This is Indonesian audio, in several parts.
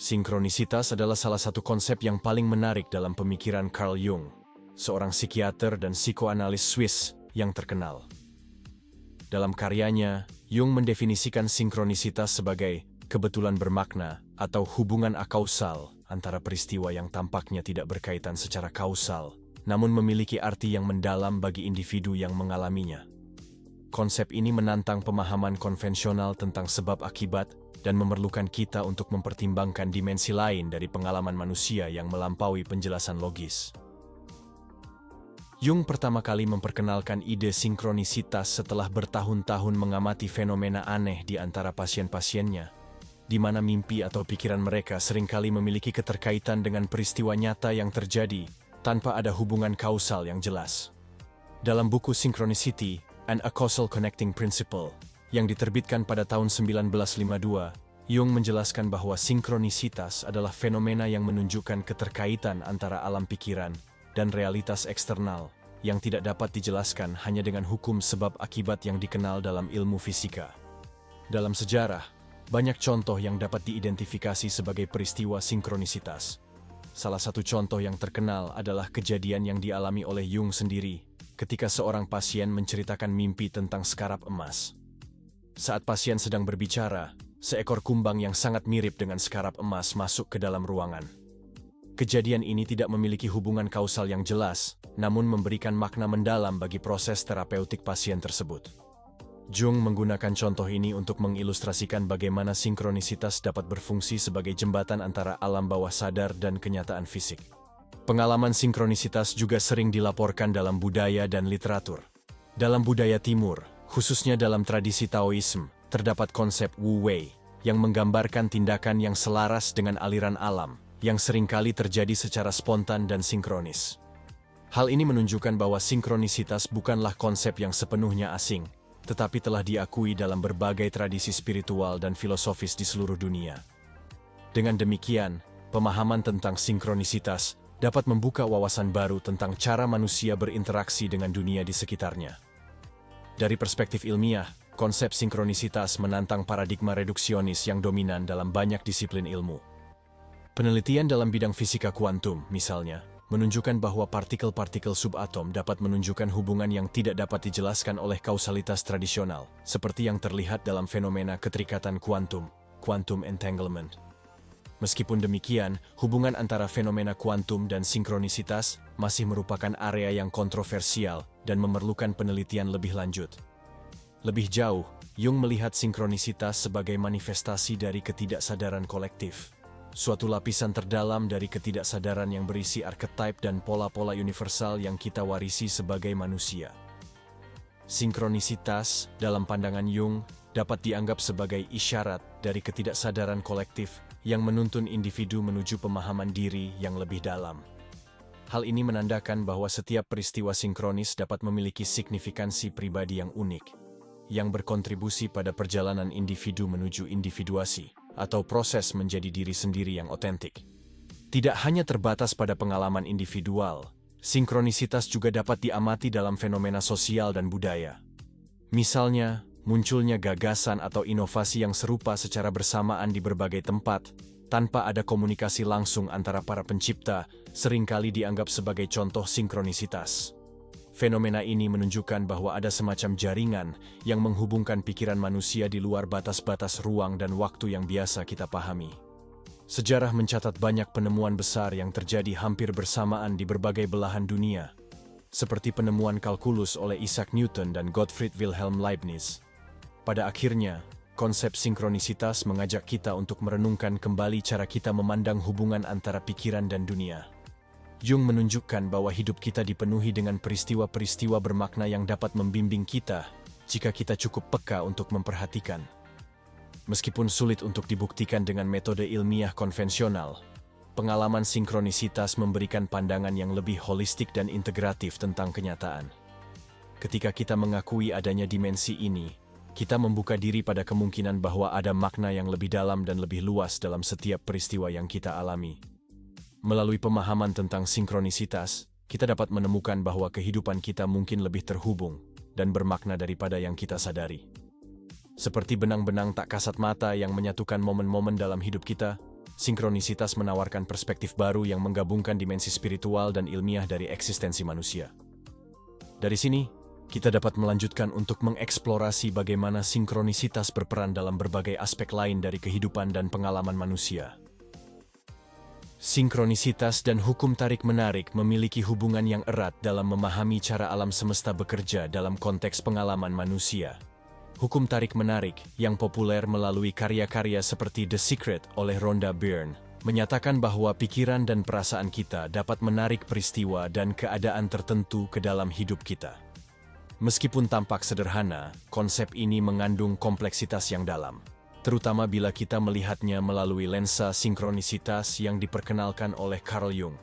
Sinkronisitas adalah salah satu konsep yang paling menarik dalam pemikiran Carl Jung, seorang psikiater dan psikoanalis Swiss yang terkenal. Dalam karyanya, Jung mendefinisikan sinkronisitas sebagai kebetulan bermakna atau hubungan akausal antara peristiwa yang tampaknya tidak berkaitan secara kausal, namun memiliki arti yang mendalam bagi individu yang mengalaminya. Konsep ini menantang pemahaman konvensional tentang sebab akibat dan memerlukan kita untuk mempertimbangkan dimensi lain dari pengalaman manusia yang melampaui penjelasan logis. Jung pertama kali memperkenalkan ide sinkronisitas setelah bertahun-tahun mengamati fenomena aneh di antara pasien-pasiennya, di mana mimpi atau pikiran mereka seringkali memiliki keterkaitan dengan peristiwa nyata yang terjadi tanpa ada hubungan kausal yang jelas. Dalam buku Synchronicity, An Acausal Connecting Principle, yang diterbitkan pada tahun 1952, Jung menjelaskan bahwa sinkronisitas adalah fenomena yang menunjukkan keterkaitan antara alam pikiran dan realitas eksternal yang tidak dapat dijelaskan hanya dengan hukum sebab akibat yang dikenal dalam ilmu fisika. Dalam sejarah, banyak contoh yang dapat diidentifikasi sebagai peristiwa sinkronisitas. Salah satu contoh yang terkenal adalah kejadian yang dialami oleh Jung sendiri ketika seorang pasien menceritakan mimpi tentang skarab emas. Saat pasien sedang berbicara, seekor kumbang yang sangat mirip dengan skarab emas masuk ke dalam ruangan. Kejadian ini tidak memiliki hubungan kausal yang jelas, namun memberikan makna mendalam bagi proses terapeutik pasien tersebut. Jung menggunakan contoh ini untuk mengilustrasikan bagaimana sinkronisitas dapat berfungsi sebagai jembatan antara alam bawah sadar dan kenyataan fisik. Pengalaman sinkronisitas juga sering dilaporkan dalam budaya dan literatur. Dalam budaya Timur, khususnya dalam tradisi Taoisme, terdapat konsep Wu Wei yang menggambarkan tindakan yang selaras dengan aliran alam, yang seringkali terjadi secara spontan dan sinkronis. Hal ini menunjukkan bahwa sinkronisitas bukanlah konsep yang sepenuhnya asing, tetapi telah diakui dalam berbagai tradisi spiritual dan filosofis di seluruh dunia. Dengan demikian, pemahaman tentang sinkronisitas dapat membuka wawasan baru tentang cara manusia berinteraksi dengan dunia di sekitarnya. Dari perspektif ilmiah, konsep sinkronisitas menantang paradigma reduksionis yang dominan dalam banyak disiplin ilmu. Penelitian dalam bidang fisika kuantum, misalnya, menunjukkan bahwa partikel-partikel subatom dapat menunjukkan hubungan yang tidak dapat dijelaskan oleh kausalitas tradisional, seperti yang terlihat dalam fenomena keterikatan kuantum, quantum entanglement. Meskipun demikian, hubungan antara fenomena kuantum dan sinkronisitas masih merupakan area yang kontroversial dan memerlukan penelitian lebih lanjut. Lebih jauh, Jung melihat sinkronisitas sebagai manifestasi dari ketidaksadaran kolektif, suatu lapisan terdalam dari ketidaksadaran yang berisi archetype dan pola-pola universal yang kita warisi sebagai manusia. Sinkronisitas, dalam pandangan Jung, dapat dianggap sebagai isyarat dari ketidaksadaran kolektif yang menuntun individu menuju pemahaman diri yang lebih dalam. Hal ini menandakan bahwa setiap peristiwa sinkronis dapat memiliki signifikansi pribadi yang unik, yang berkontribusi pada perjalanan individu menuju individuasi, atau proses menjadi diri sendiri yang otentik. Tidak hanya terbatas pada pengalaman individual, sinkronisitas juga dapat diamati dalam fenomena sosial dan budaya. Misalnya, munculnya gagasan atau inovasi yang serupa secara bersamaan di berbagai tempat, tanpa ada komunikasi langsung antara para pencipta, seringkali dianggap sebagai contoh sinkronisitas. Fenomena ini menunjukkan bahwa ada semacam jaringan yang menghubungkan pikiran manusia di luar batas-batas ruang dan waktu yang biasa kita pahami. Sejarah mencatat banyak penemuan besar yang terjadi hampir bersamaan di berbagai belahan dunia, seperti penemuan kalkulus oleh Isaac Newton dan Gottfried Wilhelm Leibniz. Pada akhirnya, konsep sinkronisitas mengajak kita untuk merenungkan kembali cara kita memandang hubungan antara pikiran dan dunia. Jung menunjukkan bahwa hidup kita dipenuhi dengan peristiwa-peristiwa bermakna yang dapat membimbing kita jika kita cukup peka untuk memperhatikan. Meskipun sulit untuk dibuktikan dengan metode ilmiah konvensional, pengalaman sinkronisitas memberikan pandangan yang lebih holistik dan integratif tentang kenyataan. Ketika kita mengakui adanya dimensi ini, kita membuka diri pada kemungkinan bahwa ada makna yang lebih dalam dan lebih luas dalam setiap peristiwa yang kita alami. Melalui pemahaman tentang sinkronisitas, kita dapat menemukan bahwa kehidupan kita mungkin lebih terhubung dan bermakna daripada yang kita sadari. Seperti benang-benang tak kasat mata yang menyatukan momen-momen dalam hidup kita, sinkronisitas menawarkan perspektif baru yang menggabungkan dimensi spiritual dan ilmiah dari eksistensi manusia. Dari sini, kita dapat melanjutkan untuk mengeksplorasi bagaimana sinkronisitas berperan dalam berbagai aspek lain dari kehidupan dan pengalaman manusia. Sinkronisitas dan hukum tarik-menarik memiliki hubungan yang erat dalam memahami cara alam semesta bekerja dalam konteks pengalaman manusia. Hukum tarik-menarik yang populer melalui karya-karya seperti The Secret oleh Rhonda Byrne menyatakan bahwa pikiran dan perasaan kita dapat menarik peristiwa dan keadaan tertentu ke dalam hidup kita. Meskipun tampak sederhana, konsep ini mengandung kompleksitas yang dalam, terutama bila kita melihatnya melalui lensa sinkronisitas yang diperkenalkan oleh Carl Jung.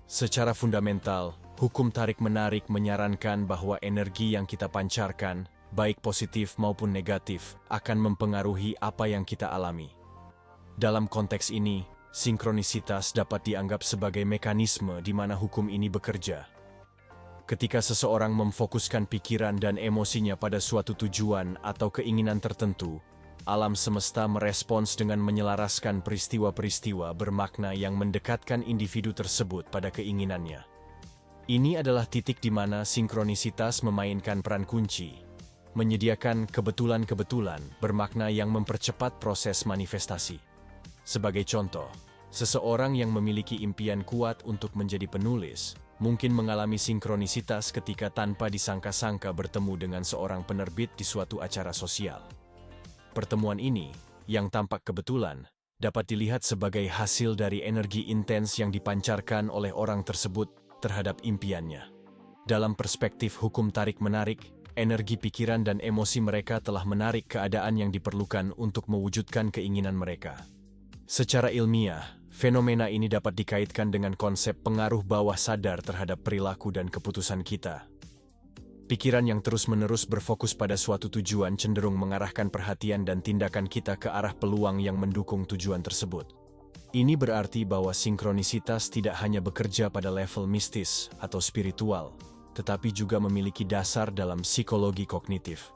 Secara fundamental, hukum tarik-menarik menyarankan bahwa energi yang kita pancarkan, baik positif maupun negatif, akan mempengaruhi apa yang kita alami. Dalam konteks ini, sinkronisitas dapat dianggap sebagai mekanisme di mana hukum ini bekerja. Ketika seseorang memfokuskan pikiran dan emosinya pada suatu tujuan atau keinginan tertentu, alam semesta merespons dengan menyelaraskan peristiwa-peristiwa bermakna yang mendekatkan individu tersebut pada keinginannya. Ini adalah titik di mana sinkronisitas memainkan peran kunci, menyediakan kebetulan-kebetulan bermakna yang mempercepat proses manifestasi. Sebagai contoh, seseorang yang memiliki impian kuat untuk menjadi penulis, mungkin mengalami sinkronisitas ketika tanpa disangka-sangka bertemu dengan seorang penerbit di suatu acara sosial. Pertemuan ini, yang tampak kebetulan, dapat dilihat sebagai hasil dari energi intens yang dipancarkan oleh orang tersebut terhadap impiannya. Dalam perspektif hukum tarik-menarik, energi pikiran dan emosi mereka telah menarik keadaan yang diperlukan untuk mewujudkan keinginan mereka. Secara ilmiah, fenomena ini dapat dikaitkan dengan konsep pengaruh bawah sadar terhadap perilaku dan keputusan kita. Pikiran yang terus-menerus berfokus pada suatu tujuan cenderung mengarahkan perhatian dan tindakan kita ke arah peluang yang mendukung tujuan tersebut. Ini berarti bahwa sinkronisitas tidak hanya bekerja pada level mistis atau spiritual, tetapi juga memiliki dasar dalam psikologi kognitif.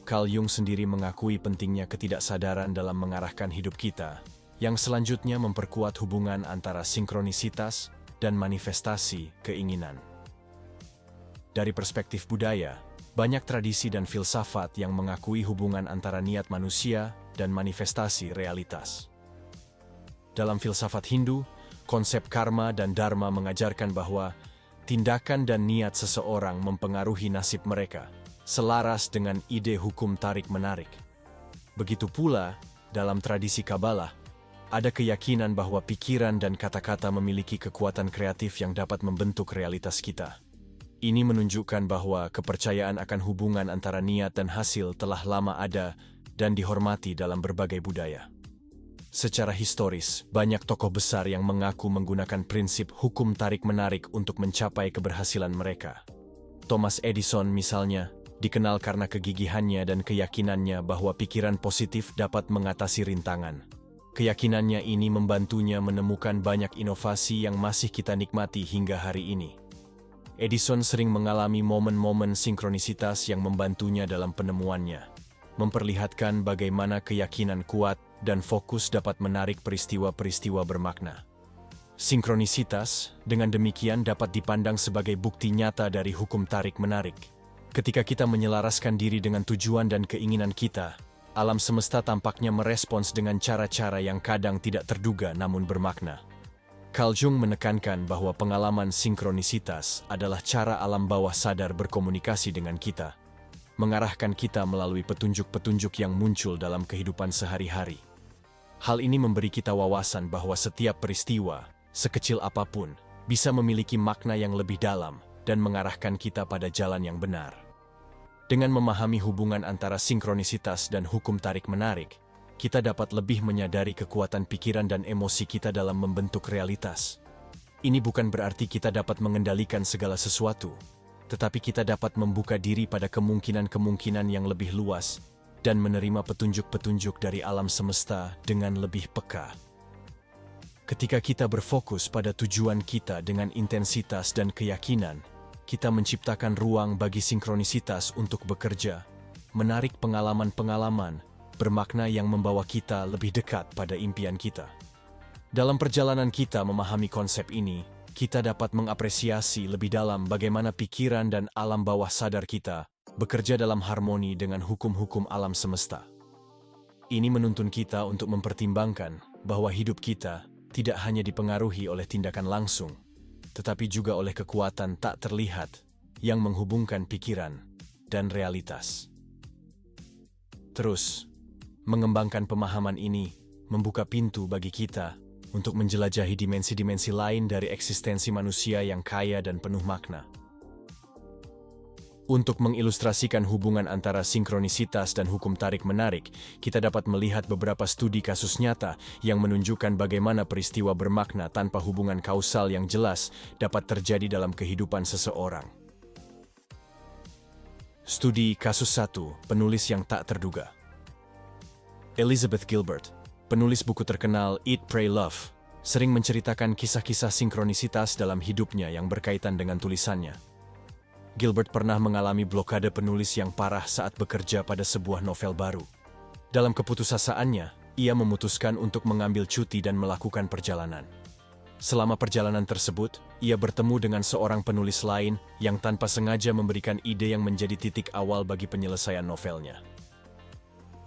Carl Jung sendiri mengakui pentingnya ketidaksadaran dalam mengarahkan hidup kita, yang selanjutnya memperkuat hubungan antara sinkronisitas dan manifestasi keinginan. Dari perspektif budaya, banyak tradisi dan filsafat yang mengakui hubungan antara niat manusia dan manifestasi realitas. Dalam filsafat Hindu, konsep karma dan dharma mengajarkan bahwa tindakan dan niat seseorang mempengaruhi nasib mereka, selaras dengan ide hukum tarik-menarik. Begitu pula, dalam tradisi Kabbalah, ada keyakinan bahwa pikiran dan kata-kata memiliki kekuatan kreatif yang dapat membentuk realitas kita. Ini menunjukkan bahwa kepercayaan akan hubungan antara niat dan hasil telah lama ada dan dihormati dalam berbagai budaya. Secara historis, banyak tokoh besar yang mengaku menggunakan prinsip hukum tarik-menarik untuk mencapai keberhasilan mereka. Thomas Edison misalnya, dikenal karena kegigihannya dan keyakinannya bahwa pikiran positif dapat mengatasi rintangan. Keyakinannya ini membantunya menemukan banyak inovasi yang masih kita nikmati hingga hari ini. Edison sering mengalami momen-momen sinkronisitas yang membantunya dalam penemuannya, memperlihatkan bagaimana keyakinan kuat dan fokus dapat menarik peristiwa-peristiwa bermakna. Sinkronisitas, dengan demikian dapat dipandang sebagai bukti nyata dari hukum tarik-menarik. Ketika kita menyelaraskan diri dengan tujuan dan keinginan kita, alam semesta tampaknya merespons dengan cara-cara yang kadang tidak terduga namun bermakna. Carl Jung menekankan bahwa pengalaman sinkronisitas adalah cara alam bawah sadar berkomunikasi dengan kita, mengarahkan kita melalui petunjuk-petunjuk yang muncul dalam kehidupan sehari-hari. Hal ini memberi kita wawasan bahwa setiap peristiwa, sekecil apapun, bisa memiliki makna yang lebih dalam dan mengarahkan kita pada jalan yang benar. Dengan memahami hubungan antara sinkronisitas dan hukum tarik-menarik, kita dapat lebih menyadari kekuatan pikiran dan emosi kita dalam membentuk realitas. Ini bukan berarti kita dapat mengendalikan segala sesuatu, tetapi kita dapat membuka diri pada kemungkinan-kemungkinan yang lebih luas dan menerima petunjuk-petunjuk dari alam semesta dengan lebih peka. Ketika kita berfokus pada tujuan kita dengan intensitas dan keyakinan, kita menciptakan ruang bagi sinkronisitas untuk bekerja, menarik pengalaman-pengalaman, bermakna yang membawa kita lebih dekat pada impian kita. Dalam perjalanan kita memahami konsep ini, kita dapat mengapresiasi lebih dalam bagaimana pikiran dan alam bawah sadar kita bekerja dalam harmoni dengan hukum-hukum alam semesta. Ini menuntun kita untuk mempertimbangkan bahwa hidup kita tidak hanya dipengaruhi oleh tindakan langsung, tetapi juga oleh kekuatan tak terlihat yang menghubungkan pikiran dan realitas. Terus, mengembangkan pemahaman ini membuka pintu bagi kita untuk menjelajahi dimensi-dimensi lain dari eksistensi manusia yang kaya dan penuh makna. Untuk mengilustrasikan hubungan antara sinkronisitas dan hukum tarik-menarik, kita dapat melihat beberapa studi kasus nyata yang menunjukkan bagaimana peristiwa bermakna tanpa hubungan kausal yang jelas dapat terjadi dalam kehidupan seseorang. Studi kasus 1, penulis yang tak terduga. Elizabeth Gilbert, penulis buku terkenal Eat, Pray, Love, sering menceritakan kisah-kisah sinkronisitas dalam hidupnya yang berkaitan dengan tulisannya. Gilbert pernah mengalami blokade penulis yang parah saat bekerja pada sebuah novel baru. Dalam keputusasaannya, ia memutuskan untuk mengambil cuti dan melakukan perjalanan. Selama perjalanan tersebut, ia bertemu dengan seorang penulis lain yang tanpa sengaja memberikan ide yang menjadi titik awal bagi penyelesaian novelnya.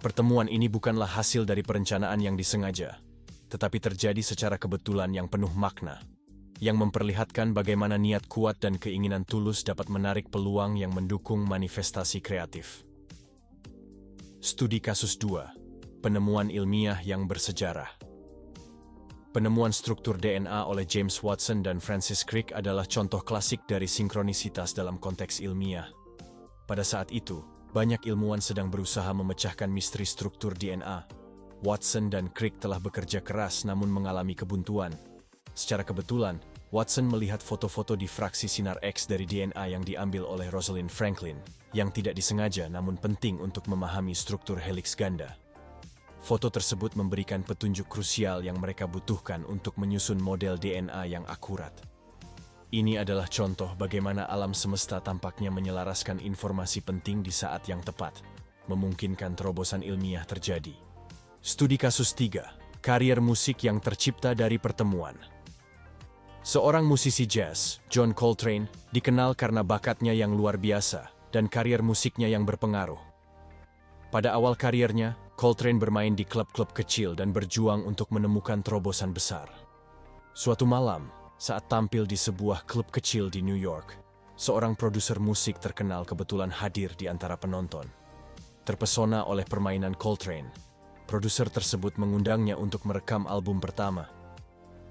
Pertemuan ini bukanlah hasil dari perencanaan yang disengaja, tetapi terjadi secara kebetulan yang penuh makna, yang memperlihatkan bagaimana niat kuat dan keinginan tulus dapat menarik peluang yang mendukung manifestasi kreatif. Studi kasus 2, penemuan ilmiah yang bersejarah. Penemuan struktur DNA oleh James Watson dan Francis Crick adalah contoh klasik dari sinkronisitas dalam konteks ilmiah. Pada saat itu, banyak ilmuwan sedang berusaha memecahkan misteri struktur DNA. Watson dan Crick telah bekerja keras namun mengalami kebuntuan. Secara kebetulan, Watson melihat foto-foto difraksi sinar X dari DNA yang diambil oleh Rosalind Franklin, yang tidak disengaja namun penting untuk memahami struktur heliks ganda. Foto tersebut memberikan petunjuk krusial yang mereka butuhkan untuk menyusun model DNA yang akurat. Ini adalah contoh bagaimana alam semesta tampaknya menyelaraskan informasi penting di saat yang tepat, memungkinkan terobosan ilmiah terjadi. Studi kasus 3, karier musik yang tercipta dari pertemuan. Seorang musisi jazz, John Coltrane, dikenal karena bakatnya yang luar biasa dan karier musiknya yang berpengaruh. Pada awal kariernya, Coltrane bermain di klub-klub kecil dan berjuang untuk menemukan terobosan besar. Suatu malam, saat tampil di sebuah klub kecil di New York, seorang produser musik terkenal kebetulan hadir di antara penonton. Terpesona oleh permainan Coltrane, produser tersebut mengundangnya untuk merekam album pertama.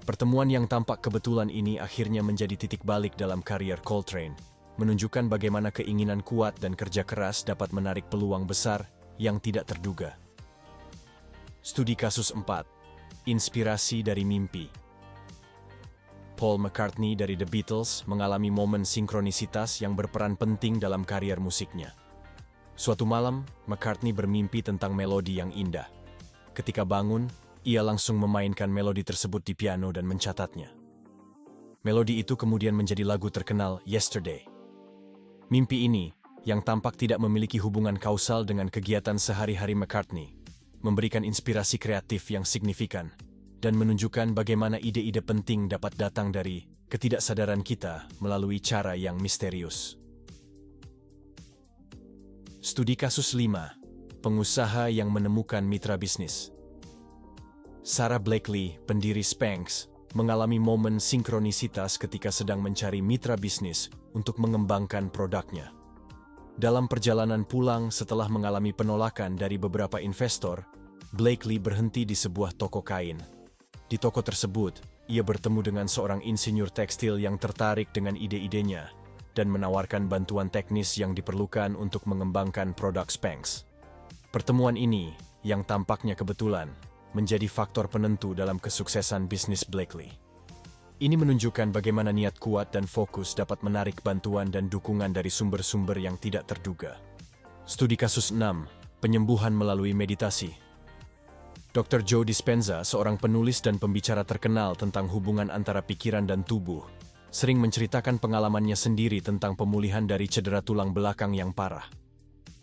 Pertemuan yang tampak kebetulan ini akhirnya menjadi titik balik dalam karier Coltrane, menunjukkan bagaimana keinginan kuat dan kerja keras dapat menarik peluang besar yang tidak terduga. Studi kasus 4, inspirasi dari mimpi. Paul McCartney dari The Beatles mengalami momen sinkronisitas yang berperan penting dalam karier musiknya. Suatu malam, McCartney bermimpi tentang melodi yang indah. Ketika bangun, ia langsung memainkan melodi tersebut di piano dan mencatatnya. Melodi itu kemudian menjadi lagu terkenal Yesterday. Mimpi ini, yang tampak tidak memiliki hubungan kausal dengan kegiatan sehari-hari McCartney, memberikan inspirasi kreatif yang signifikan dan menunjukkan bagaimana ide-ide penting dapat datang dari ketidaksadaran kita melalui cara yang misterius. Studi kasus 5, pengusaha yang menemukan mitra bisnis. Sarah Blakely, pendiri Spanx, mengalami momen sinkronisitas ketika sedang mencari mitra bisnis untuk mengembangkan produknya. Dalam perjalanan pulang setelah mengalami penolakan dari beberapa investor, Blakely berhenti di sebuah toko kain. Di toko tersebut, ia bertemu dengan seorang insinyur tekstil yang tertarik dengan ide-idenya dan menawarkan bantuan teknis yang diperlukan untuk mengembangkan produk Spanx. Pertemuan ini, yang tampaknya kebetulan, menjadi faktor penentu dalam kesuksesan bisnis Blakely. Ini menunjukkan bagaimana niat kuat dan fokus dapat menarik bantuan dan dukungan dari sumber-sumber yang tidak terduga. Studi kasus 6, penyembuhan melalui meditasi. Dr. Joe Dispenza, seorang penulis dan pembicara terkenal tentang hubungan antara pikiran dan tubuh, sering menceritakan pengalamannya sendiri tentang pemulihan dari cedera tulang belakang yang parah.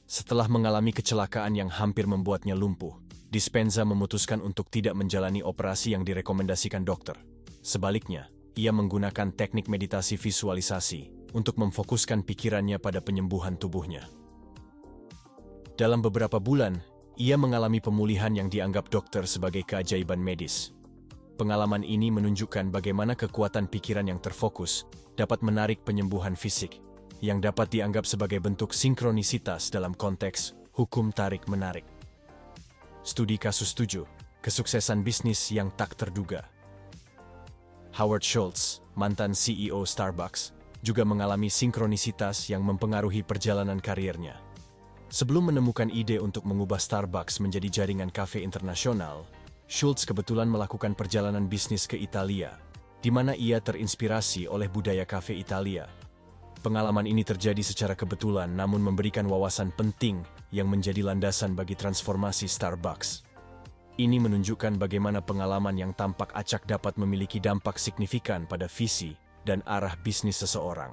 Setelah mengalami kecelakaan yang hampir membuatnya lumpuh, Dispenza memutuskan untuk tidak menjalani operasi yang direkomendasikan dokter. Sebaliknya, ia menggunakan teknik meditasi visualisasi untuk memfokuskan pikirannya pada penyembuhan tubuhnya. Dalam beberapa bulan, ia mengalami pemulihan yang dianggap dokter sebagai keajaiban medis. Pengalaman ini menunjukkan bagaimana kekuatan pikiran yang terfokus dapat menarik penyembuhan fisik, yang dapat dianggap sebagai bentuk sinkronisitas dalam konteks hukum tarik-menarik. Studi kasus 7, kesuksesan bisnis yang tak terduga. Howard Schultz, mantan CEO Starbucks, juga mengalami sinkronisitas yang mempengaruhi perjalanan karirnya. Sebelum menemukan ide untuk mengubah Starbucks menjadi jaringan kafe internasional, Schultz kebetulan melakukan perjalanan bisnis ke Italia, di mana ia terinspirasi oleh budaya kafe Italia. Pengalaman ini terjadi secara kebetulan namun memberikan wawasan penting yang menjadi landasan bagi transformasi Starbucks. Ini menunjukkan bagaimana pengalaman yang tampak acak dapat memiliki dampak signifikan pada visi dan arah bisnis seseorang.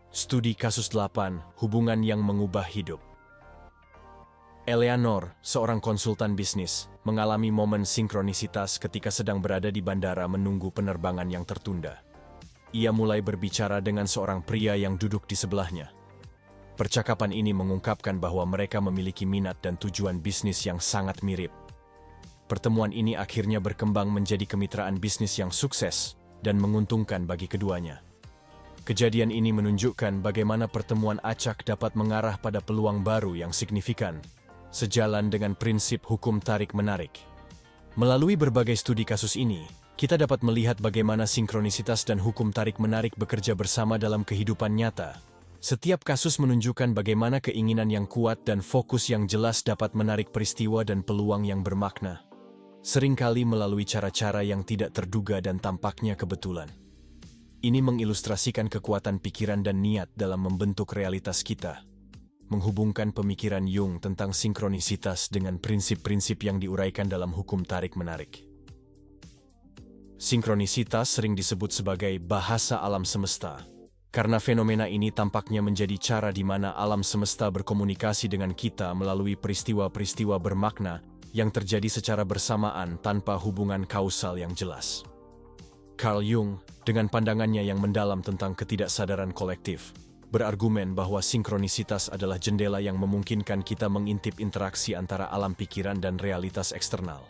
Studi kasus 8, hubungan yang mengubah hidup. Eleanor, seorang konsultan bisnis, mengalami momen sinkronisitas ketika sedang berada di bandara menunggu penerbangan yang tertunda. Ia mulai berbicara dengan seorang pria yang duduk di sebelahnya. Percakapan ini mengungkapkan bahwa mereka memiliki minat dan tujuan bisnis yang sangat mirip. Pertemuan ini akhirnya berkembang menjadi kemitraan bisnis yang sukses dan menguntungkan bagi keduanya. Kejadian ini menunjukkan bagaimana pertemuan acak dapat mengarah pada peluang baru yang signifikan, sejalan dengan prinsip hukum tarik-menarik. Melalui berbagai studi kasus ini, kita dapat melihat bagaimana sinkronisitas dan hukum tarik-menarik bekerja bersama dalam kehidupan nyata. Setiap kasus menunjukkan bagaimana keinginan yang kuat dan fokus yang jelas dapat menarik peristiwa dan peluang yang bermakna. Seringkali melalui cara-cara yang tidak terduga dan tampaknya kebetulan. Ini mengilustrasikan kekuatan pikiran dan niat dalam membentuk realitas kita. Menghubungkan pemikiran Jung tentang sinkronisitas dengan prinsip-prinsip yang diuraikan dalam hukum tarik-menarik. Sinkronisitas sering disebut sebagai bahasa alam semesta, karena fenomena ini tampaknya menjadi cara di mana alam semesta berkomunikasi dengan kita melalui peristiwa-peristiwa bermakna yang terjadi secara bersamaan tanpa hubungan kausal yang jelas. Carl Jung, dengan pandangannya yang mendalam tentang ketidaksadaran kolektif, berargumen bahwa sinkronisitas adalah jendela yang memungkinkan kita mengintip interaksi antara alam pikiran dan realitas eksternal.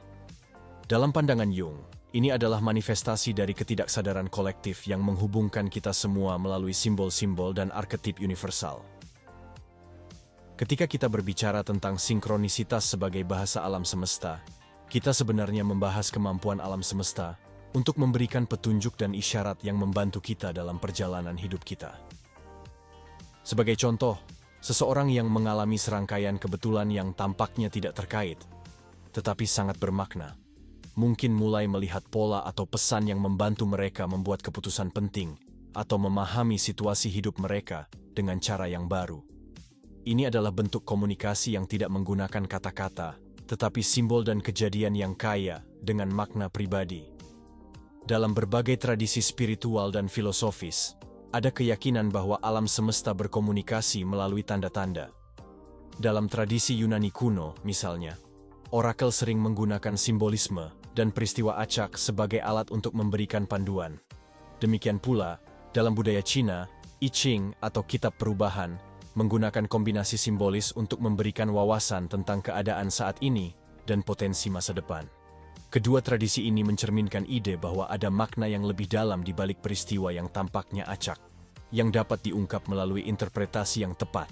Dalam pandangan Jung, ini adalah manifestasi dari ketidaksadaran kolektif yang menghubungkan kita semua melalui simbol-simbol dan arketip universal. Ketika kita berbicara tentang sinkronisitas sebagai bahasa alam semesta, kita sebenarnya membahas kemampuan alam semesta untuk memberikan petunjuk dan isyarat yang membantu kita dalam perjalanan hidup kita. Sebagai contoh, seseorang yang mengalami serangkaian kebetulan yang tampaknya tidak terkait, tetapi sangat bermakna, mungkin mulai melihat pola atau pesan yang membantu mereka membuat keputusan penting atau memahami situasi hidup mereka dengan cara yang baru. Ini adalah bentuk komunikasi yang tidak menggunakan kata-kata, tetapi simbol dan kejadian yang kaya dengan makna pribadi. Dalam berbagai tradisi spiritual dan filosofis, ada keyakinan bahwa alam semesta berkomunikasi melalui tanda-tanda. Dalam tradisi Yunani kuno, misalnya, orakel sering menggunakan simbolisme dan peristiwa acak sebagai alat untuk memberikan panduan. Demikian pula, dalam budaya Cina, I Ching atau kitab perubahan menggunakan kombinasi simbolis untuk memberikan wawasan tentang keadaan saat ini dan potensi masa depan. Kedua tradisi ini mencerminkan ide bahwa ada makna yang lebih dalam di balik peristiwa yang tampaknya acak, yang dapat diungkap melalui interpretasi yang tepat.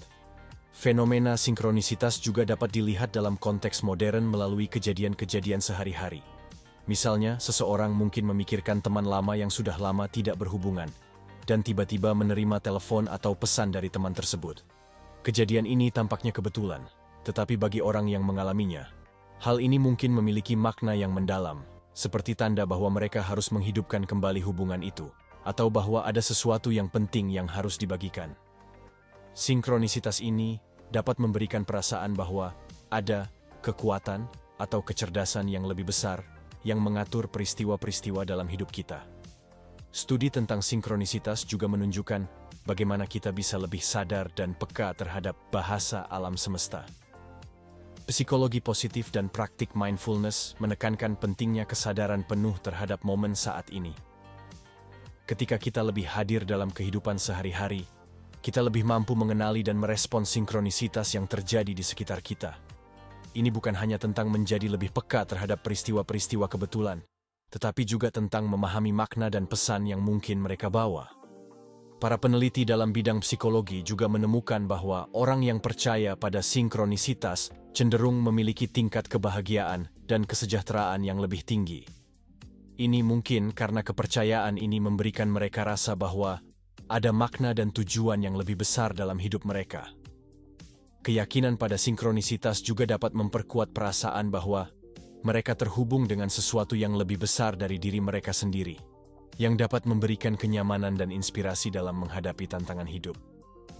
Fenomena sinkronisitas juga dapat dilihat dalam konteks modern melalui kejadian-kejadian sehari-hari. Misalnya, seseorang mungkin memikirkan teman lama yang sudah lama tidak berhubungan, dan tiba-tiba menerima telepon atau pesan dari teman tersebut. Kejadian ini tampaknya kebetulan, tetapi bagi orang yang mengalaminya, hal ini mungkin memiliki makna yang mendalam, seperti tanda bahwa mereka harus menghidupkan kembali hubungan itu, atau bahwa ada sesuatu yang penting yang harus dibagikan. Sinkronisitas ini dapat memberikan perasaan bahwa ada kekuatan atau kecerdasan yang lebih besar yang mengatur peristiwa-peristiwa dalam hidup kita. Studi tentang sinkronisitas juga menunjukkan bagaimana kita bisa lebih sadar dan peka terhadap bahasa alam semesta. Psikologi positif dan praktik mindfulness menekankan pentingnya kesadaran penuh terhadap momen saat ini. Ketika kita lebih hadir dalam kehidupan sehari-hari, kita lebih mampu mengenali dan merespons sinkronisitas yang terjadi di sekitar kita. Ini bukan hanya tentang menjadi lebih peka terhadap peristiwa-peristiwa kebetulan, tetapi juga tentang memahami makna dan pesan yang mungkin mereka bawa. Para peneliti dalam bidang psikologi juga menemukan bahwa orang yang percaya pada sinkronisitas cenderung memiliki tingkat kebahagiaan dan kesejahteraan yang lebih tinggi. Ini mungkin karena kepercayaan ini memberikan mereka rasa bahwa ada makna dan tujuan yang lebih besar dalam hidup mereka. Keyakinan pada sinkronisitas juga dapat memperkuat perasaan bahwa mereka terhubung dengan sesuatu yang lebih besar dari diri mereka sendiri, yang dapat memberikan kenyamanan dan inspirasi dalam menghadapi tantangan hidup.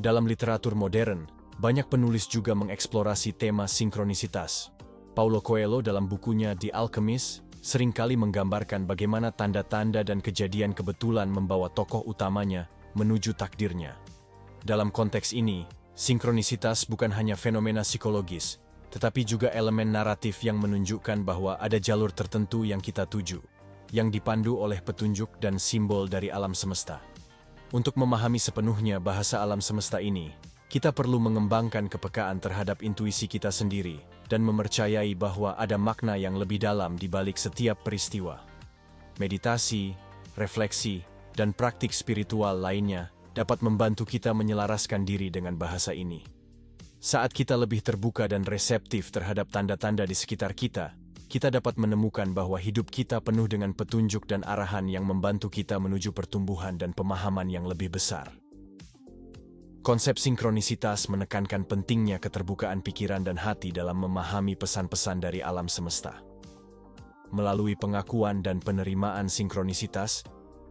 Dalam literatur modern, banyak penulis juga mengeksplorasi tema sinkronisitas. Paulo Coelho dalam bukunya The Alchemist seringkali menggambarkan bagaimana tanda-tanda dan kejadian kebetulan membawa tokoh utamanya menuju takdirnya. Dalam konteks ini, sinkronisitas bukan hanya fenomena psikologis, tetapi juga elemen naratif yang menunjukkan bahwa ada jalur tertentu yang kita tuju, yang dipandu oleh petunjuk dan simbol dari alam semesta. Untuk memahami sepenuhnya bahasa alam semesta ini, kita perlu mengembangkan kepekaan terhadap intuisi kita sendiri dan mempercayai bahwa ada makna yang lebih dalam di balik setiap peristiwa. Meditasi, refleksi, dan praktik spiritual lainnya dapat membantu kita menyelaraskan diri dengan bahasa ini. Saat kita lebih terbuka dan reseptif terhadap tanda-tanda di sekitar kita, kita dapat menemukan bahwa hidup kita penuh dengan petunjuk dan arahan yang membantu kita menuju pertumbuhan dan pemahaman yang lebih besar. Konsep sinkronisitas menekankan pentingnya keterbukaan pikiran dan hati dalam memahami pesan-pesan dari alam semesta. Melalui pengakuan dan penerimaan sinkronisitas,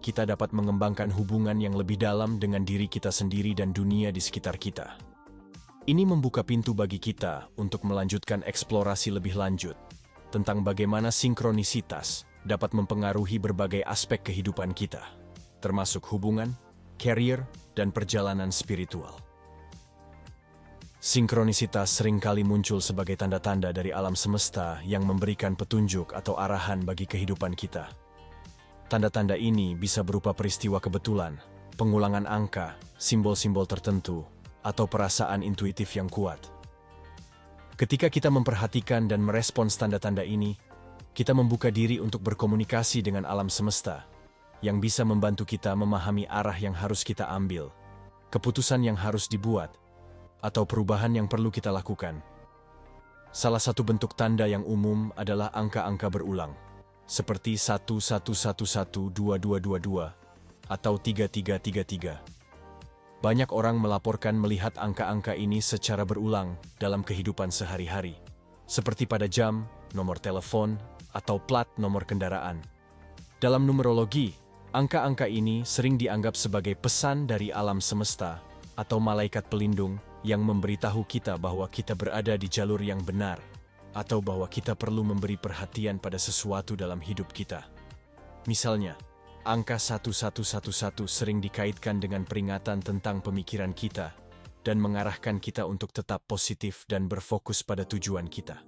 kita dapat mengembangkan hubungan yang lebih dalam dengan diri kita sendiri dan dunia di sekitar kita. Ini membuka pintu bagi kita untuk melanjutkan eksplorasi lebih lanjut tentang bagaimana sinkronisitas dapat mempengaruhi berbagai aspek kehidupan kita, termasuk hubungan, karir, dan perjalanan spiritual. Sinkronisitas seringkali muncul sebagai tanda-tanda dari alam semesta yang memberikan petunjuk atau arahan bagi kehidupan kita. Tanda-tanda ini bisa berupa peristiwa kebetulan, pengulangan angka, simbol-simbol tertentu, atau perasaan intuitif yang kuat. Ketika kita memperhatikan dan merespons tanda-tanda ini, kita membuka diri untuk berkomunikasi dengan alam semesta, yang bisa membantu kita memahami arah yang harus kita ambil, keputusan yang harus dibuat, atau perubahan yang perlu kita lakukan. Salah satu bentuk tanda yang umum adalah angka-angka berulang, seperti 11112222 atau 3333. Banyak orang melaporkan melihat angka-angka ini secara berulang dalam kehidupan sehari-hari, seperti pada jam, nomor telepon, atau plat nomor kendaraan. Dalam numerologi, angka-angka ini sering dianggap sebagai pesan dari alam semesta atau malaikat pelindung yang memberitahu kita bahwa kita berada di jalur yang benar, atau bahwa kita perlu memberi perhatian pada sesuatu dalam hidup kita. Misalnya, angka 1111 sering dikaitkan dengan peringatan tentang pemikiran kita dan mengarahkan kita untuk tetap positif dan berfokus pada tujuan kita.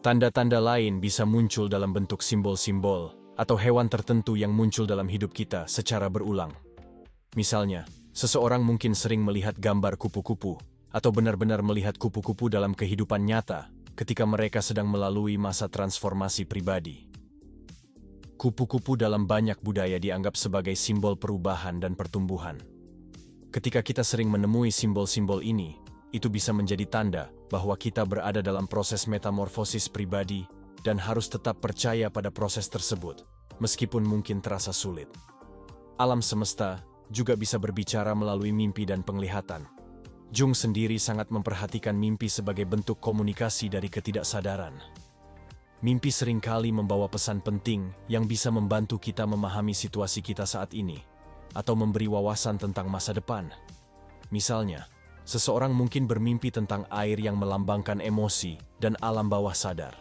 Tanda-tanda lain bisa muncul dalam bentuk simbol-simbol atau hewan tertentu yang muncul dalam hidup kita secara berulang. Misalnya, seseorang mungkin sering melihat gambar kupu-kupu atau benar-benar melihat kupu-kupu dalam kehidupan nyata ketika mereka sedang melalui masa transformasi pribadi. Kupu-kupu dalam banyak budaya dianggap sebagai simbol perubahan dan pertumbuhan. Ketika kita sering menemui simbol-simbol ini, itu bisa menjadi tanda bahwa kita berada dalam proses metamorfosis pribadi dan harus tetap percaya pada proses tersebut, meskipun mungkin terasa sulit. Alam semesta juga bisa berbicara melalui mimpi dan penglihatan. Jung sendiri sangat memperhatikan mimpi sebagai bentuk komunikasi dari ketidaksadaran. Mimpi seringkali membawa pesan penting yang bisa membantu kita memahami situasi kita saat ini, atau memberi wawasan tentang masa depan. Misalnya, seseorang mungkin bermimpi tentang air yang melambangkan emosi dan alam bawah sadar.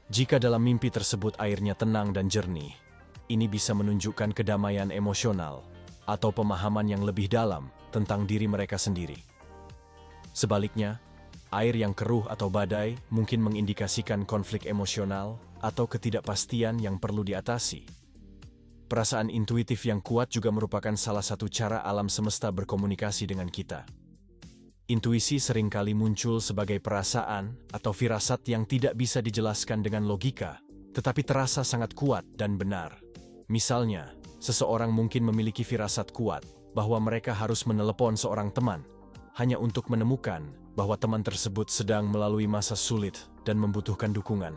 Jika dalam mimpi tersebut airnya tenang dan jernih, ini bisa menunjukkan kedamaian emosional atau pemahaman yang lebih dalam tentang diri mereka sendiri. Sebaliknya, air yang keruh atau badai mungkin mengindikasikan konflik emosional atau ketidakpastian yang perlu diatasi. Perasaan intuitif yang kuat juga merupakan salah satu cara alam semesta berkomunikasi dengan kita. Intuisi seringkali muncul sebagai perasaan atau firasat yang tidak bisa dijelaskan dengan logika, tetapi terasa sangat kuat dan benar. Misalnya, seseorang mungkin memiliki firasat kuat bahwa mereka harus menelepon seorang teman, hanya untuk menemukan bahwa teman tersebut sedang melalui masa sulit dan membutuhkan dukungan.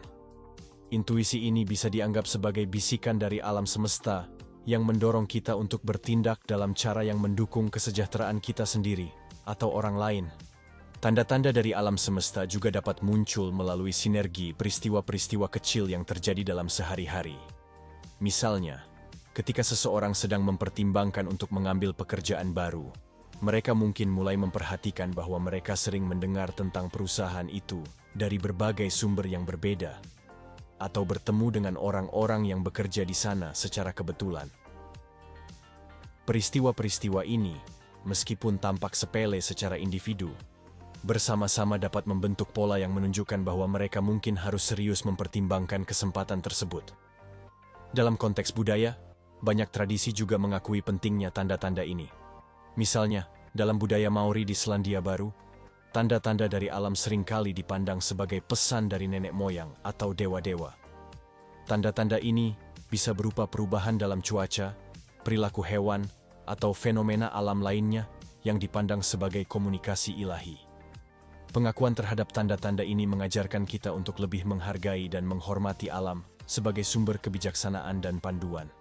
Intuisi ini bisa dianggap sebagai bisikan dari alam semesta yang mendorong kita untuk bertindak dalam cara yang mendukung kesejahteraan kita sendiri atau orang lain. Tanda-tanda dari alam semesta juga dapat muncul melalui sinergi peristiwa-peristiwa kecil yang terjadi dalam sehari-hari. Misalnya, ketika seseorang sedang mempertimbangkan untuk mengambil pekerjaan baru, mereka mungkin mulai memperhatikan bahwa mereka sering mendengar tentang perusahaan itu dari berbagai sumber yang berbeda, atau bertemu dengan orang-orang yang bekerja di sana secara kebetulan. Peristiwa-peristiwa ini, meskipun tampak sepele secara individu, bersama-sama dapat membentuk pola yang menunjukkan bahwa mereka mungkin harus serius mempertimbangkan kesempatan tersebut. Dalam konteks budaya, banyak tradisi juga mengakui pentingnya tanda-tanda ini. Misalnya, dalam budaya Maori di Selandia Baru, tanda-tanda dari alam seringkali dipandang sebagai pesan dari nenek moyang atau dewa-dewa. Tanda-tanda ini bisa berupa perubahan dalam cuaca, perilaku hewan, atau fenomena alam lainnya yang dipandang sebagai komunikasi ilahi. Pengakuan terhadap tanda-tanda ini mengajarkan kita untuk lebih menghargai dan menghormati alam sebagai sumber kebijaksanaan dan panduan.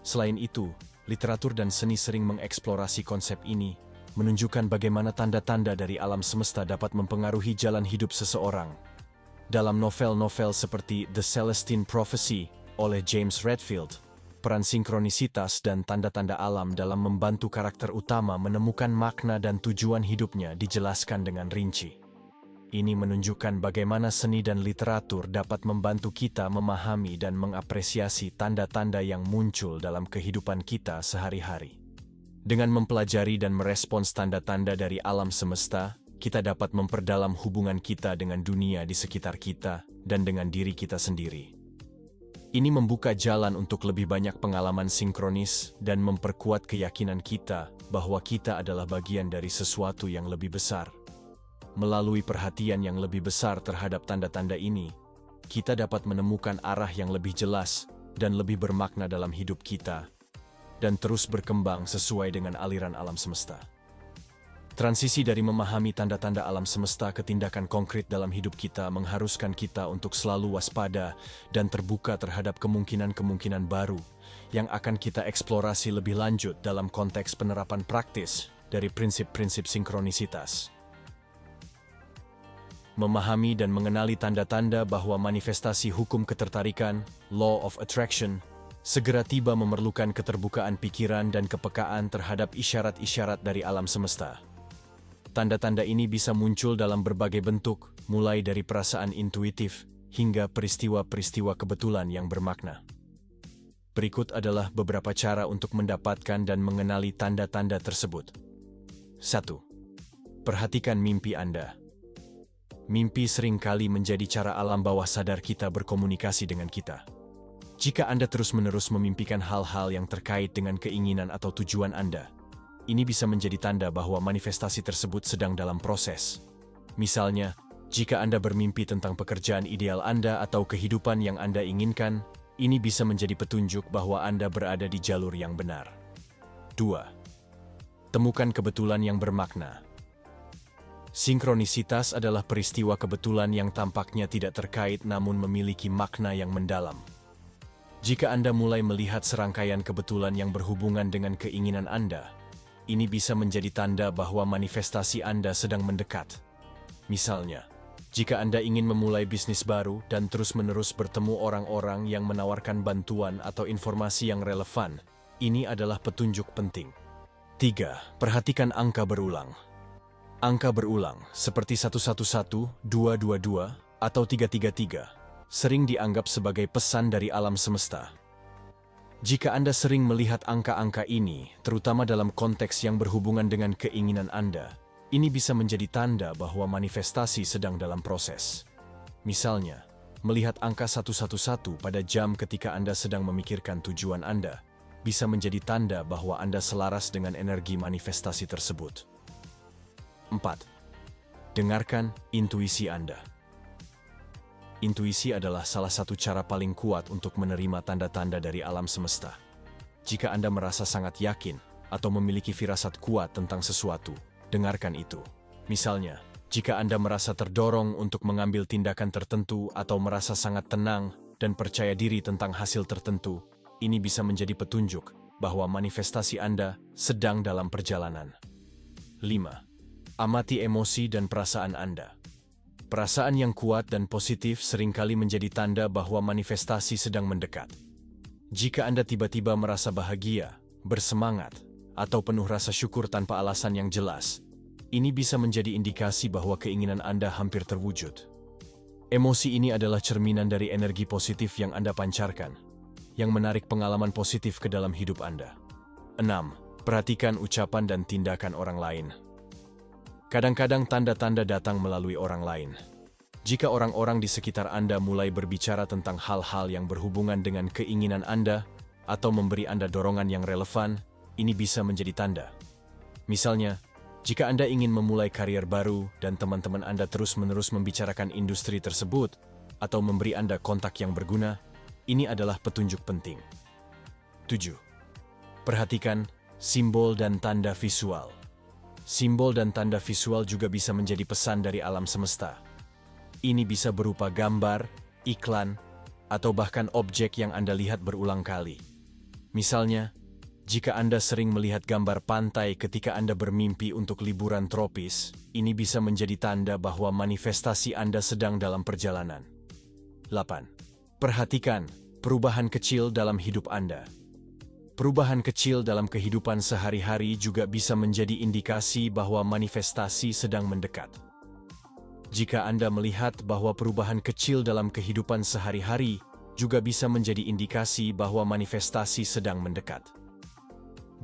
Selain itu, literatur dan seni sering mengeksplorasi konsep ini, menunjukkan bagaimana tanda-tanda dari alam semesta dapat mempengaruhi jalan hidup seseorang. Dalam novel-novel seperti The Celestine Prophecy oleh James Redfield, peran sinkronisitas dan tanda-tanda alam dalam membantu karakter utama menemukan makna dan tujuan hidupnya dijelaskan dengan rinci. Ini menunjukkan bagaimana seni dan literatur dapat membantu kita memahami dan mengapresiasi tanda-tanda yang muncul dalam kehidupan kita sehari-hari. Dengan mempelajari dan merespons tanda-tanda dari alam semesta, kita dapat memperdalam hubungan kita dengan dunia di sekitar kita dan dengan diri kita sendiri. Ini membuka jalan untuk lebih banyak pengalaman sinkronis dan memperkuat keyakinan kita bahwa kita adalah bagian dari sesuatu yang lebih besar. Melalui perhatian yang lebih besar terhadap tanda-tanda ini, kita dapat menemukan arah yang lebih jelas dan lebih bermakna dalam hidup kita, dan terus berkembang sesuai dengan aliran alam semesta. Transisi dari memahami tanda-tanda alam semesta ke tindakan konkret dalam hidup kita mengharuskan kita untuk selalu waspada dan terbuka terhadap kemungkinan-kemungkinan baru yang akan kita eksplorasi lebih lanjut dalam konteks penerapan praktis dari prinsip-prinsip sinkronisitas. Memahami dan mengenali tanda-tanda bahwa manifestasi hukum ketertarikan, law of attraction, segera tiba memerlukan keterbukaan pikiran dan kepekaan terhadap isyarat-isyarat dari alam semesta. Tanda-tanda ini bisa muncul dalam berbagai bentuk, mulai dari perasaan intuitif hingga peristiwa-peristiwa kebetulan yang bermakna. Berikut adalah beberapa cara untuk mendapatkan dan mengenali tanda-tanda tersebut. 1. Perhatikan mimpi Anda. Mimpi seringkali menjadi cara alam bawah sadar kita berkomunikasi dengan kita. Jika Anda terus-menerus memimpikan hal-hal yang terkait dengan keinginan atau tujuan Anda, ini bisa menjadi tanda bahwa manifestasi tersebut sedang dalam proses. Misalnya, jika Anda bermimpi tentang pekerjaan ideal Anda atau kehidupan yang Anda inginkan, ini bisa menjadi petunjuk bahwa Anda berada di jalur yang benar. 2. Temukan kebetulan yang bermakna. Sinkronisitas adalah peristiwa kebetulan yang tampaknya tidak terkait namun memiliki makna yang mendalam. Jika Anda mulai melihat serangkaian kebetulan yang berhubungan dengan keinginan Anda, ini bisa menjadi tanda bahwa manifestasi Anda sedang mendekat. Misalnya, jika Anda ingin memulai bisnis baru dan terus-menerus bertemu orang-orang yang menawarkan bantuan atau informasi yang relevan, ini adalah petunjuk penting. 3. Perhatikan angka berulang. Angka berulang, seperti 111, 222, atau 333, sering dianggap sebagai pesan dari alam semesta. Jika Anda sering melihat angka-angka ini, terutama dalam konteks yang berhubungan dengan keinginan Anda, ini bisa menjadi tanda bahwa manifestasi sedang dalam proses. Misalnya, melihat angka 111 pada jam ketika Anda sedang memikirkan tujuan Anda, bisa menjadi tanda bahwa Anda selaras dengan energi manifestasi tersebut. 4. Dengarkan intuisi Anda. Intuisi adalah salah satu cara paling kuat untuk menerima tanda-tanda dari alam semesta. Jika Anda merasa sangat yakin atau memiliki firasat kuat tentang sesuatu, dengarkan itu. Misalnya, jika Anda merasa terdorong untuk mengambil tindakan tertentu atau merasa sangat tenang dan percaya diri tentang hasil tertentu, ini bisa menjadi petunjuk bahwa manifestasi Anda sedang dalam perjalanan. 5. Amati emosi dan perasaan Anda. Perasaan yang kuat dan positif seringkali menjadi tanda bahwa manifestasi sedang mendekat. Jika Anda tiba-tiba merasa bahagia, bersemangat, atau penuh rasa syukur tanpa alasan yang jelas, ini bisa menjadi indikasi bahwa keinginan Anda hampir terwujud. Emosi ini adalah cerminan dari energi positif yang Anda pancarkan, yang menarik pengalaman positif ke dalam hidup Anda. 6. Perhatikan ucapan dan tindakan orang lain. Kadang-kadang tanda-tanda datang melalui orang lain. Jika orang-orang di sekitar Anda mulai berbicara tentang hal-hal yang berhubungan dengan keinginan Anda atau memberi Anda dorongan yang relevan, ini bisa menjadi tanda. Misalnya, jika Anda ingin memulai karier baru dan teman-teman Anda terus-menerus membicarakan industri tersebut atau memberi Anda kontak yang berguna, ini adalah petunjuk penting. 7. Perhatikan simbol dan tanda visual. Simbol dan tanda visual juga bisa menjadi pesan dari alam semesta. Ini bisa berupa gambar, iklan, atau bahkan objek yang Anda lihat berulang kali. Misalnya, jika Anda sering melihat gambar pantai ketika Anda bermimpi untuk liburan tropis, ini bisa menjadi tanda bahwa manifestasi Anda sedang dalam perjalanan. 8. Perhatikan perubahan kecil dalam hidup Anda. Perubahan kecil dalam kehidupan sehari-hari juga bisa menjadi indikasi bahwa manifestasi sedang mendekat. Jika Anda melihat bahwa perubahan kecil dalam kehidupan sehari-hari juga bisa menjadi indikasi bahwa manifestasi sedang mendekat.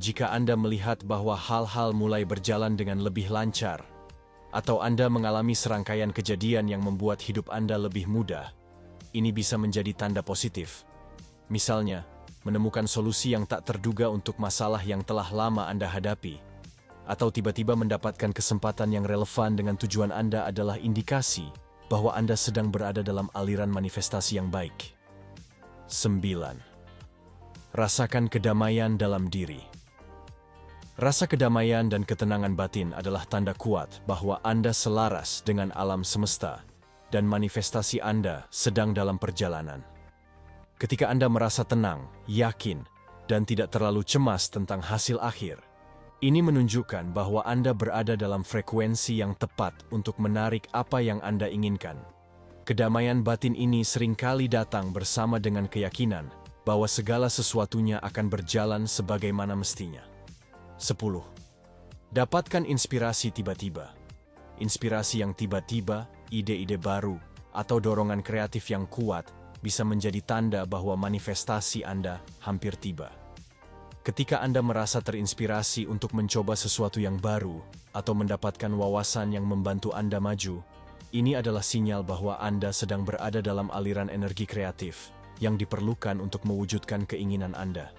Jika Anda melihat bahwa hal-hal mulai berjalan dengan lebih lancar, atau Anda mengalami serangkaian kejadian yang membuat hidup Anda lebih mudah, ini bisa menjadi tanda positif. Misalnya, menemukan solusi yang tak terduga untuk masalah yang telah lama Anda hadapi, atau tiba-tiba mendapatkan kesempatan yang relevan dengan tujuan Anda adalah indikasi bahwa Anda sedang berada dalam aliran manifestasi yang baik. 9. Rasakan kedamaian dalam diri. Rasa kedamaian dan ketenangan batin adalah tanda kuat bahwa Anda selaras dengan alam semesta dan manifestasi Anda sedang dalam perjalanan. Ketika Anda merasa tenang, yakin, dan tidak terlalu cemas tentang hasil akhir, ini menunjukkan bahwa Anda berada dalam frekuensi yang tepat untuk menarik apa yang Anda inginkan. Kedamaian batin ini seringkali datang bersama dengan keyakinan bahwa segala sesuatunya akan berjalan sebagaimana mestinya. 10. Dapatkan inspirasi tiba-tiba. Inspirasi yang tiba-tiba, ide-ide baru, atau dorongan kreatif yang kuat bisa menjadi tanda bahwa manifestasi Anda hampir tiba. Ketika Anda merasa terinspirasi untuk mencoba sesuatu yang baru atau mendapatkan wawasan yang membantu Anda maju, ini adalah sinyal bahwa Anda sedang berada dalam aliran energi kreatif yang diperlukan untuk mewujudkan keinginan Anda.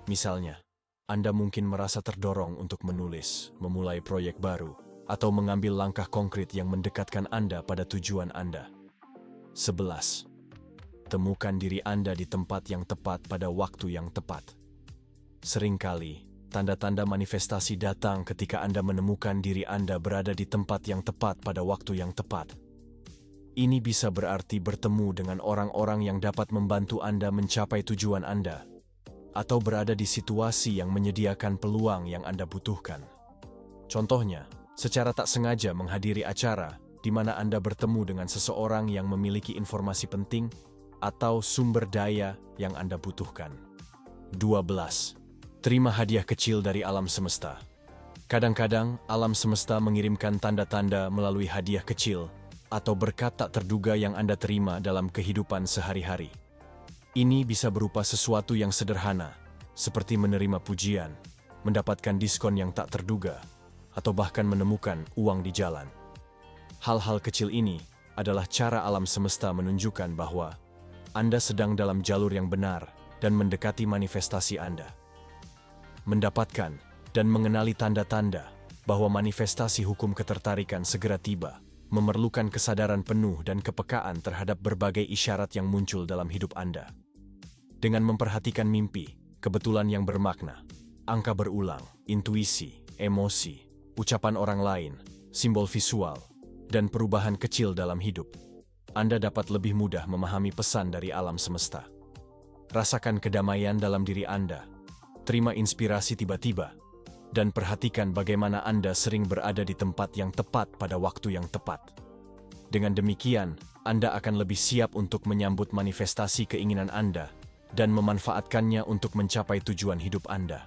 Misalnya, Anda mungkin merasa terdorong untuk menulis, memulai proyek baru, atau mengambil langkah konkret yang mendekatkan Anda pada tujuan Anda. 11. Temukan diri Anda di tempat yang tepat pada waktu yang tepat. Seringkali, tanda-tanda manifestasi datang ketika Anda menemukan diri Anda berada di tempat yang tepat pada waktu yang tepat. Ini bisa berarti bertemu dengan orang-orang yang dapat membantu Anda mencapai tujuan Anda, atau berada di situasi yang menyediakan peluang yang Anda butuhkan. Contohnya, secara tak sengaja menghadiri acara di mana Anda bertemu dengan seseorang yang memiliki informasi penting atau sumber daya yang Anda butuhkan. 12. Terima hadiah kecil dari alam semesta. Kadang-kadang, alam semesta mengirimkan tanda-tanda melalui hadiah kecil atau berkat tak terduga yang Anda terima dalam kehidupan sehari-hari. Ini bisa berupa sesuatu yang sederhana, seperti menerima pujian, mendapatkan diskon yang tak terduga, atau bahkan menemukan uang di jalan. Hal-hal kecil ini adalah cara alam semesta menunjukkan bahwa Anda sedang dalam jalur yang benar dan mendekati manifestasi Anda. Mendapatkan dan mengenali tanda-tanda bahwa manifestasi hukum ketertarikan segera tiba, memerlukan kesadaran penuh dan kepekaan terhadap berbagai isyarat yang muncul dalam hidup Anda. Dengan memperhatikan mimpi, kebetulan yang bermakna, angka berulang, intuisi, emosi, ucapan orang lain, simbol visual, dan perubahan kecil dalam hidup, Anda dapat lebih mudah memahami pesan dari alam semesta. Rasakan kedamaian dalam diri Anda, terima inspirasi tiba-tiba, dan perhatikan bagaimana Anda sering berada di tempat yang tepat pada waktu yang tepat. Dengan demikian, Anda akan lebih siap untuk menyambut manifestasi keinginan Anda dan memanfaatkannya untuk mencapai tujuan hidup Anda.